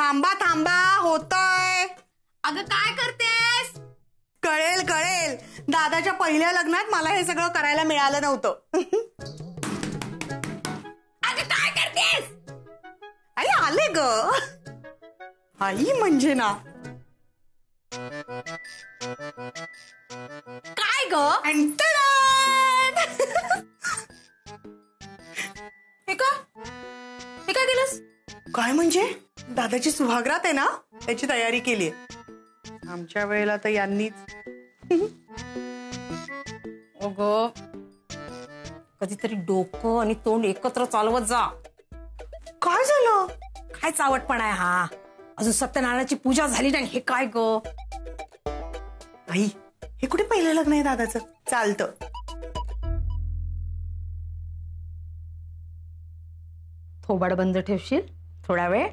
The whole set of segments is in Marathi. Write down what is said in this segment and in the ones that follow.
थांबा थांबा, होतंय. अगं काय करतेस? कळेल कळेल. दादाच्या पहिल्या लग्नात मला हे सगळं करायला मिळालं नव्हतं. अगं काय करतेस? आई आले ग. आई म्हणजे ना काय ग? हे काय केलंस? काय म्हणजे दादाची सुहागरात आहे ना, त्याची तयारी केली. आमच्या वेळेला तर यांनीच. अगं कधीतरी डोकं आणि तोंड एकत्र चालवत जा. काय झालं? काय चावटपणा आहे हा? अजून सत्यनारायणाची पूजा झाली नाही, हे काय ग? आई हे कुठे पहिलं लग्न आहे दादाचं? चालतं. थोबाड बंद ठेवशील थोडा वेळ?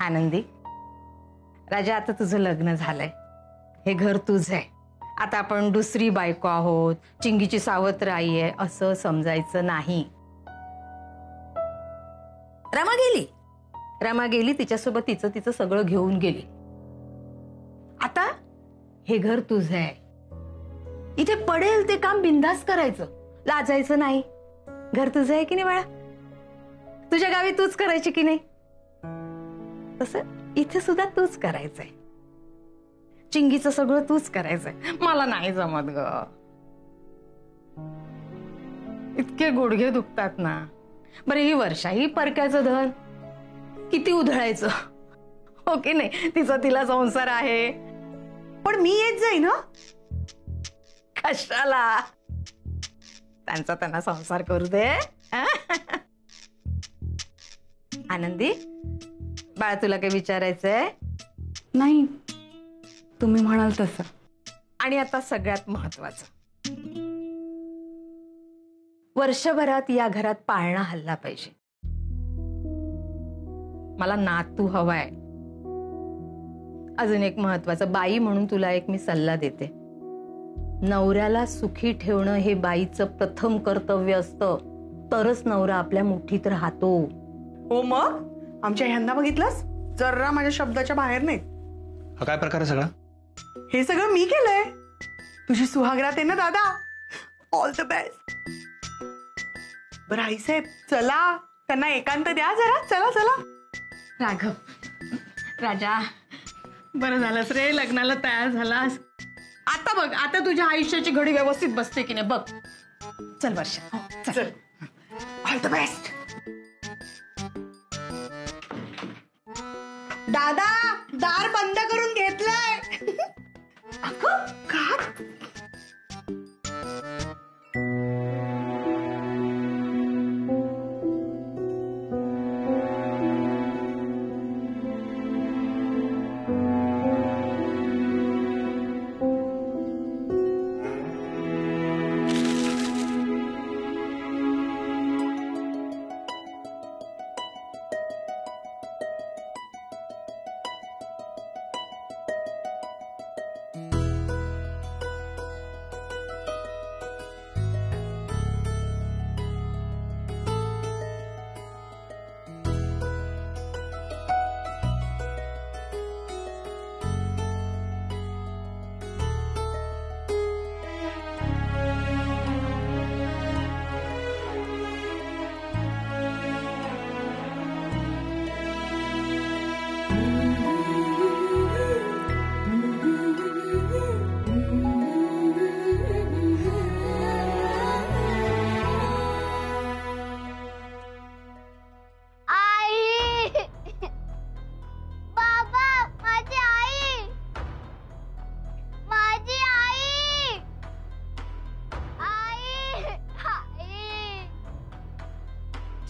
आनंदी राजा, आता तुझं लग्न झालंय, हे घर तुझं आहे. आता आपण दुसरी बायको आहोत, चिंगीची सावत्र आई आहे असं समजायचं नाही. रमा गेली तिच्यासोबत तिचं सगळं घेऊन गेली. आता हे घर तुझं आहे. इथे पडेल ते काम बिंदास करायचं, लाजायचं नाही. घर तुझं आहे की नाही बाळा? तुझ्या गावी तूच करायची की नाही, तसं इथे सुद्धा तूच करायचंय. चिंगीचं सगळं तूच करायचंय. मला नाही जमत ग, इतके गुडघे दुखतात ना. बरं ही वर्षा, ही परक्याचं धन, किती उधळायचं, हो की नाही? तिला संसार आहे. पण मी येत जाईन ना. कशाला? त्यांना संसार करू दे. आनंदी बाळा, तुला काही विचारायचंय? नाही, तुम्ही म्हणाल तसं. आणि आता सगळ्यात महत्वाचं, वर्षभरात या घरात पाळणा हल्ला पाहिजे. मला नातू हवाय. अजून एक महत्वाचं, बाई म्हणून तुला एक मी सल्ला देते. नवऱ्याला सुखी ठेवणं हे बाईचं प्रथम कर्तव्य असतं, तरच नवरा आपल्या मुठीत राहतो. हो मग आमच्या ह्यांना बघितलंस, जरा माझ्या शब्दाच्या बाहेर नाही. हा काय प्रकार आहे सगळा? हे सगळं मी केलंय. तुझी सुहागरात आहे ना दादा. All the best. बरं आईसाहेब चला, त्यांना एकांत द्या जरा. चला चला. राघव, राजा, बरं झालंस रे, लग्नाला तयार झालास. आता बघ, आता तुझ्या आयुष्याची घडी व्यवस्थित बसते की नाही बघ. चल वर्षा, चल. All the best. दादा दार बंद करून घेतलंय. अगं का?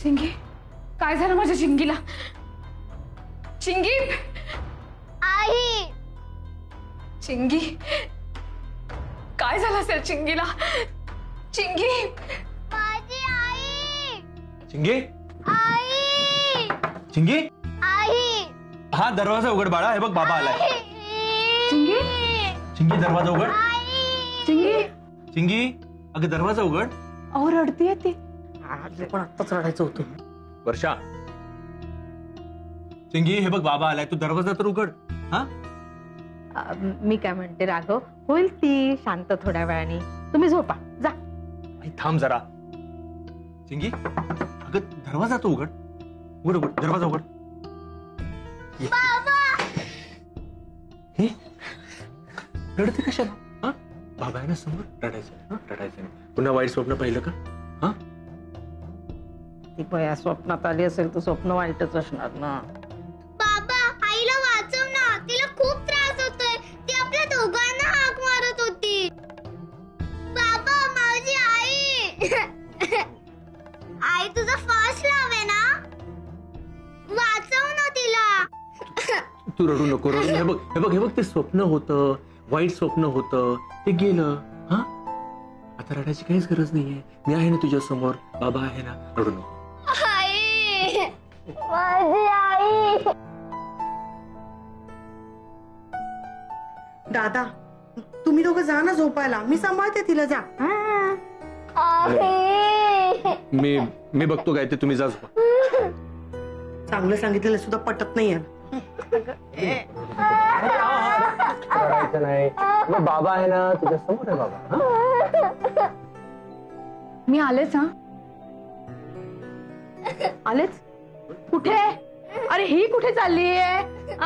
चिंगी, काय झालं माझ्या चिंगीला? चिंगी, आई, चिंगी, काय झालं असेल चिंगीला? चिंगी, माझी आई. चिंगी, आई, चिंगी, आई. हा दरवाजा उघड बाळा, हे बघ बाबा आलाय. चिंगी, चिंगी दरवाजा उघड. चिंगी, चिंगी, अगं दरवाजा उघड. अहो रडतीये ती. पण आत्ताच रडायचं होतं. वर्षा, चिंगी हे बघ बाबा आलाय, तू दरवाजा तर उघड. हा मी काय म्हणते राघव, होईल ती शांत थोड्या वेळाने. तुम्ही झोपा जा. आई, थांब जरा. चिंगी अगं दरवाजा तर उघड. उघड उघड दरवाजा उघड. ये. हे रडते कशाला? हा बाबा आहे ना समोर, रडायचं नाही, रडायचं नाही. पुन्हा वाईट स्वप्न पाहिलं का? हा ती बया स्वप्नात आली असेल तर स्वप्न वाईटच असणार ना. बाबा आईला वाचव ना, तिला खूप त्रास होतोय. ती आपल्या दोघांना हाक मारत होती. बाबा माझी आई. आई तुझा फास्ट लाव आहे ना, वाचव ना तिला. तू रडू नको, रडू. हे बघ हे बघ हे बघ, ते स्वप्न होतं, वाईट स्वप्न होतं, ते गेलं. हा आता रडायची काहीच गरज नाहीये. मी आहे ना तुझ्या समोर, बाबा आहे ना, रडू नको. आई माझी आई. दादा तुम्ही दोघं जा ना झोपायला, मी सांभाळते तिला. जा. आई मी बघतो काय ते, तुम्ही जा झोपा. चांगलं सांगितलेलं सुद्धा पटत नाहीये. रडायचं नाही, बाबा आहे ना तुझ्या समोर आहे बाबा. मी आलेच. हा आलेच कुठे? अरे ही कुठे चाललीये?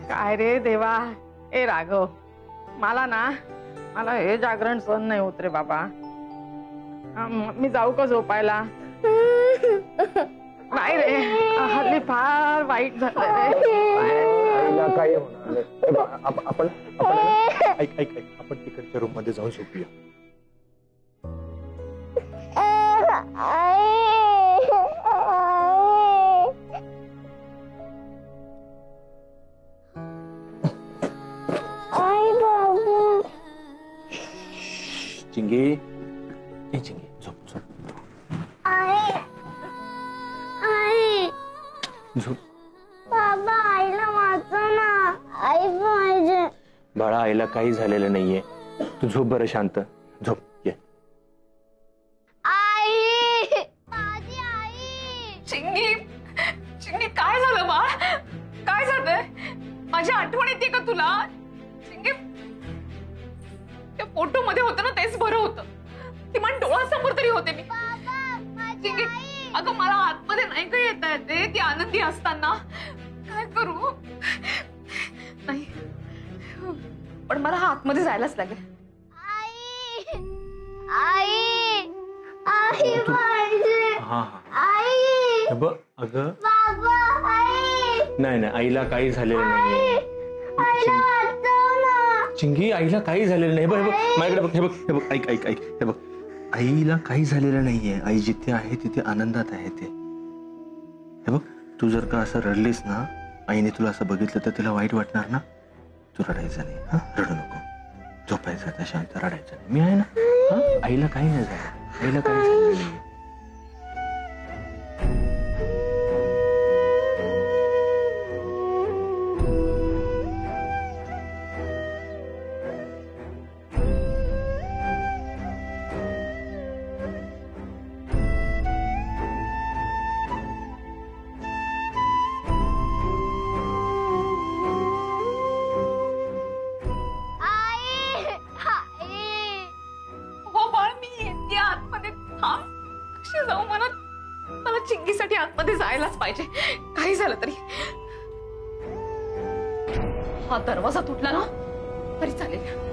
काय रे देवा. ए राघव, मला हे जागरण सहन नाही होत रे बाबा. मी जाऊ का झोपायला? नाही रे, हल्ली फार वाईट झालं रे. काय आपण ऐक ऐक ऐक, आपण तिकडच्या रूम मध्ये जाऊन झोपूया. चिंगी, ए चिंगी, झोप झोप झोप. बाबा आईला वाचव ना, आई पाहिजे. बाळा, आईला काही झालेलं नाहीये, तू झोप बरं शांत. झोप. ये. आई माझी आई. चिंगी, चिंगी काय झालं बाळ? काय झालंय? माझी आठवण येते का तुला? चिंगी, त्या फोटो मध्ये होतं ना तेच बरं होतं. किमान डोळ्यासमोर तरी होते मी. बाबा माझी चिंगी, आई. अगं मला आतमध्ये नाही का येता येते, ती आनंदी असताना. काय करू? नाही, पण मला आतमध्ये जायलाच लागेल. आई आई आई पाहिजे. हा हा, आई बघ अगं. बाबा आई. नाही नाही, आईला काही झालेलं नाहीये. आईला वाचव ना. चिंगी, आईला काही झालेलं नाही. बघ माझ्याकडे बघ. हे बघ हे बघ, ऐक ऐक ऐक. हे बघ, आईला काही झालेलं नाहीये. आई जिथे आहे तिथे आनंदात आहे. ते हे बघ, तू जर का असं रडलीस ना, आईने तुला असं बघितलं तर तिला वाईट वाटणार ना. तू रडायचं नाही. हा रडू नको, झोपायचं आता शांत, रडायचं नाही. मी आहे ना. हा आईला काही नाही झालं, आईला काही झालं नाही. हो बाळ, मी येते आतमध्ये. थांब, कशी जाऊ? मला चिंगीसाठी आतमध्ये जायलाच पाहिजे, काही झालं तरी. हा दरवाजा तुटला ना तरी चालेल.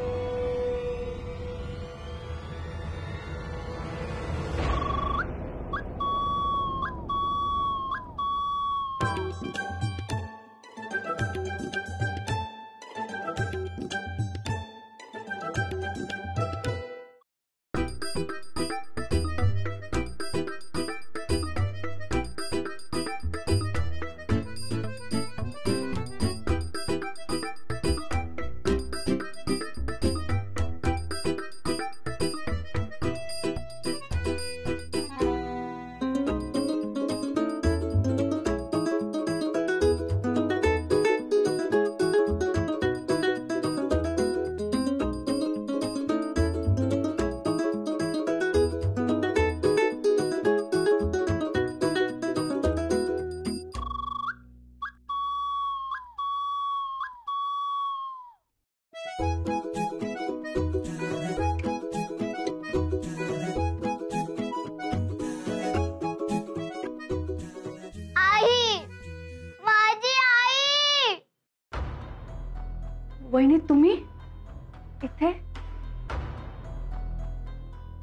आई, माझी आई. वहिनी तुम्ही इथे?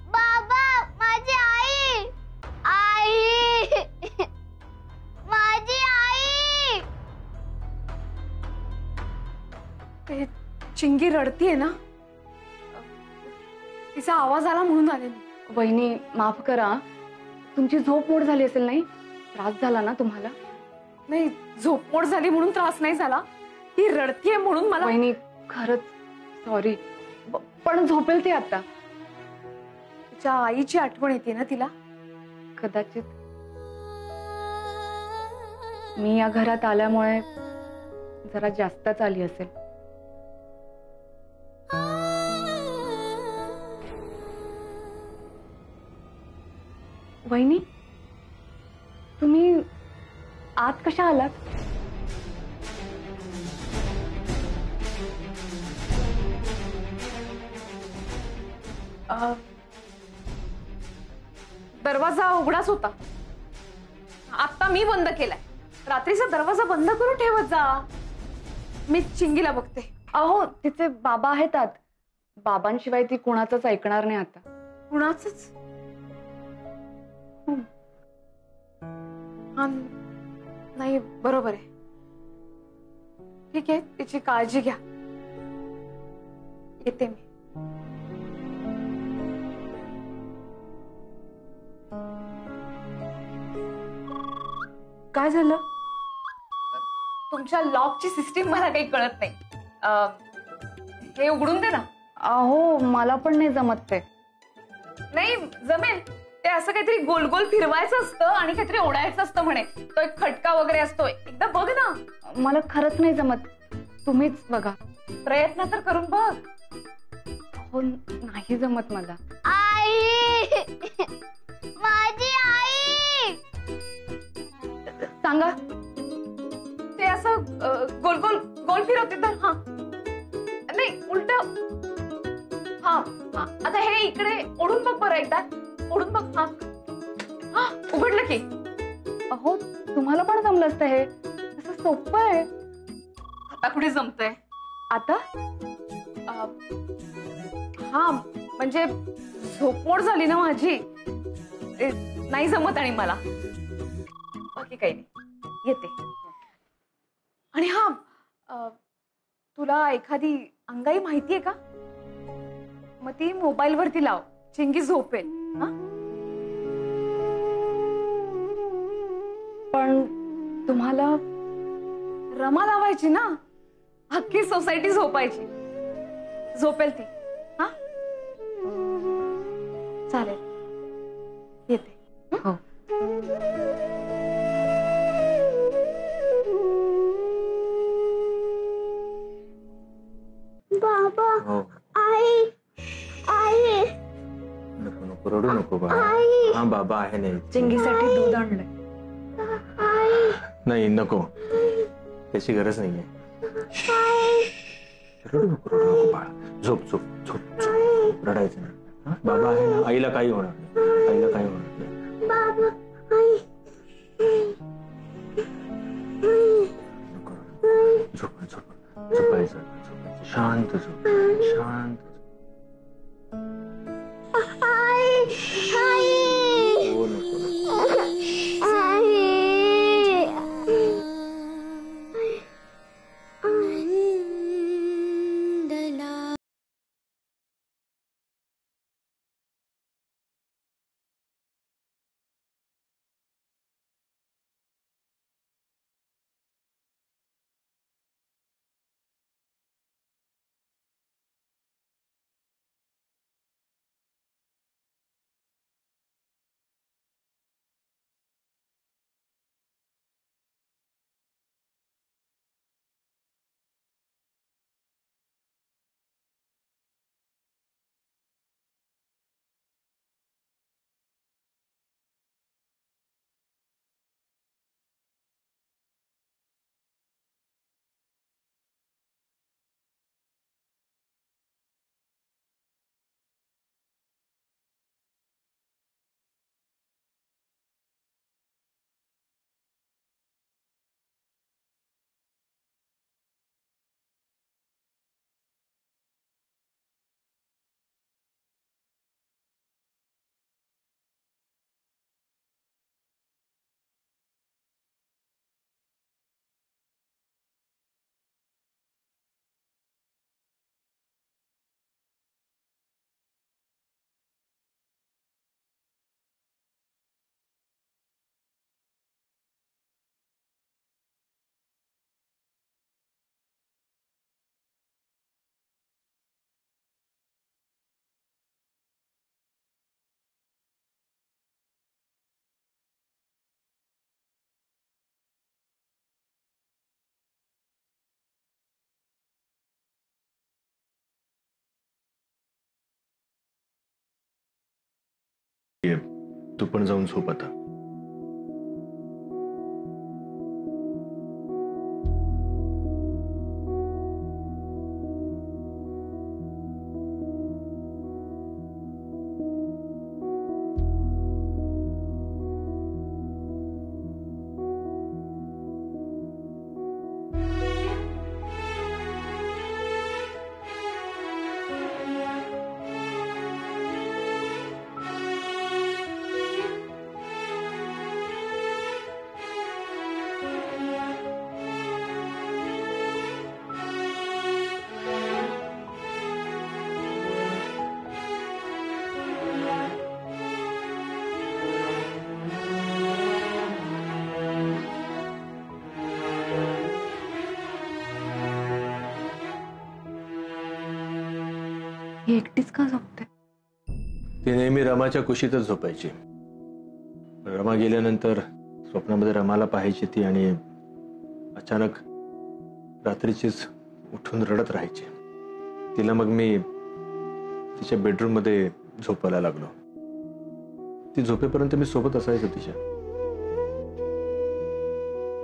बाबा, माझी आई. आई, माझी आई. ते चिंगी रडतीये ना, तिचा आवाज आला म्हणून आले मी. वहिनी माफ करा, तुमची झोप मोड झाली असेल, नाही त्रास झाला ना तुम्हाला? नाही, झोपमोड झाली म्हणून त्रास नाही झाला, ती रडतीये म्हणून मला. वहिनी खरंच सॉरी, पण झोपेल ती आता. तिच्या आईची आठवण येते ना तिला. कदाचित मी या घरात आल्यामुळे जरा जास्तच आली असेल. वहिनी तुम्ही आत कशा आलात? दरवाजा उघडाच होता, आता मी बंद केलाय. रात्रीचा दरवाजा बंद करून ठेवत जा. मी चिंगीला बघते. अहो तिचे बाबा आहेत आत. बाबांशिवाय ती कुणाचंच ऐकणार नाही आता. कुणाचंच? हा, नाही बरोबर आहे. ठीक आहे, तिची काळजी घ्या. येते मी. काय झालं? तुमच्या लॉकची सिस्टीम मला काही कळत नाही. हे उघडून दे ना. अहो मला पण नाही जमत ते. नाही जमेल, ते असं काहीतरी गोल गोल फिरवायचं असतं आणि काहीतरी ओढायचं असतं म्हणे. तो एक खटका वगैरे असतो, एकदा बघ ना. मला खरंच नाही जमत, तुम्हीच बघा. प्रयत्न तर करून बघ. हो नाही जमत मला. आई, माझी आई. सांगा. ते असं गोल गोल गोल फिरवते तर. हा नाही, उलट. हा हा, आता हे इकडे ओढून बघ बरं एकदा. ओढून बघ. हा हा, उघडलं की. अहो तुम्हाला पण जमलं असतं हे, असं सोपं आहे. आता कुठे जमतंय? आता हा म्हणजे झोपमोड झाली ना माझी, नाही जमत आणि मला. बाकी काही नाही, येते. आणि हा, तुला एखादी अंगाई माहितीये का? मग ती मोबाईल वरती लाव, चिंगी झोपेल. हा, पण तुम्हाला रमा लावायची ना, अख्खी सोसायटी झोपायची. झोपेल ती. हा चालेल, येते. हो. बाबा, हो. आई, आई. नको नको रडू नको बाबा. आई. हा बाबा आहे नाही. चिंगीसाठी दूध आणलंय. आई, नाही नको, त्याची गरज नाहीये. रडू नको बाळा. झोप झोप झोप झोप, रडायचं नाही. हा? बाबा आहे ना, आईला काही होणार नाही. आईला काही होणार नाही. बाबा, आई. नको रडू. झोप झोप झोपायचं झोपायचं. शांत झोप, शांत झोप. आई, आई. हो नको नको. तू पण जाऊन झोप आता. ही एकटीच का झोपते? ती नेहमी रमाच्या कुशीतच झोपायची. पण रमा गेल्यानंतर स्वप्नामध्ये रमाला पाहायची ती आणि अचानक रात्रीचीच उठून रडत राहायची. तिला मग मी तिच्या बेडरूम मध्ये झोपायला लागलो. ती झोपेपर्यंत मी सोबत असायचो तिच्या.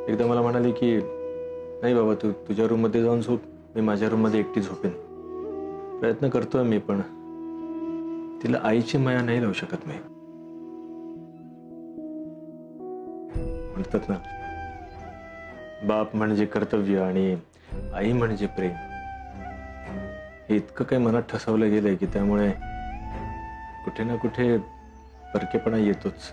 एकदा मला म्हणाली की नाही बाबा, तू तुझ्या रूम मध्ये जाऊन झोप, मी माझ्या रूम मध्ये एकटी झोपेन. प्रयत्न करतोय मी, पण तिला आईची माया नाही लावू शकत मी. म्हणतात ना, बाप म्हणजे कर्तव्य आणि आई म्हणजे प्रेम. हे इतकं काही मनात ठसवलं गेलंय की त्यामुळे कुठे ना कुठे परकेपणा येतोच.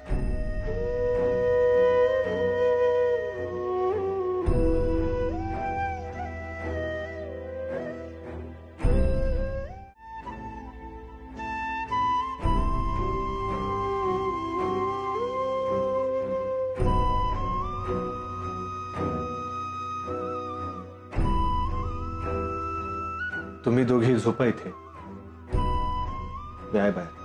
तुम्ही दोघे झोपा इथे, मी आहे बाहेर.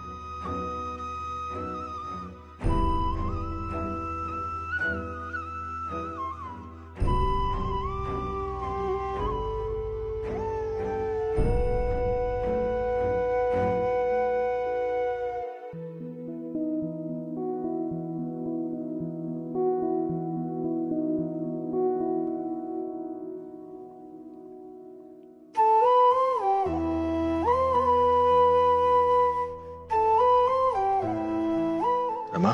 रमा,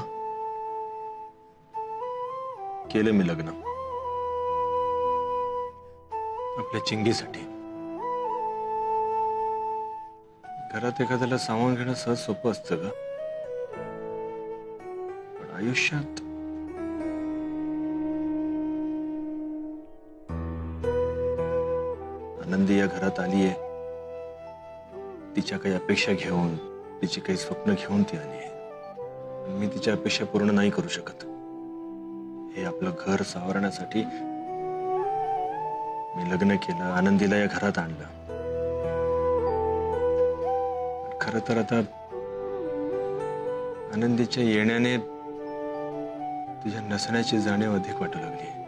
केलं मी लग्न आपल्या चिंगीसाठी. घरात एखाद्याला सामावून घेणं सहज सोपं असतं का? पण आयुष्यात आनंदी या घरात आलीये. तिच्या काही अपेक्षा घेऊन, तिची काही स्वप्न घेऊन ती आलीये. मी तिच्या अपेक्षा पूर्ण नाही करू शकत. हे आपलं घर सावरण्यासाठी मी लग्न केलं, आनंदीला या घरात आणलं. खरं तर आता आनंदीच्या येण्याने तुझ्या नसण्याची जाणीव अधिक वाटू लागली.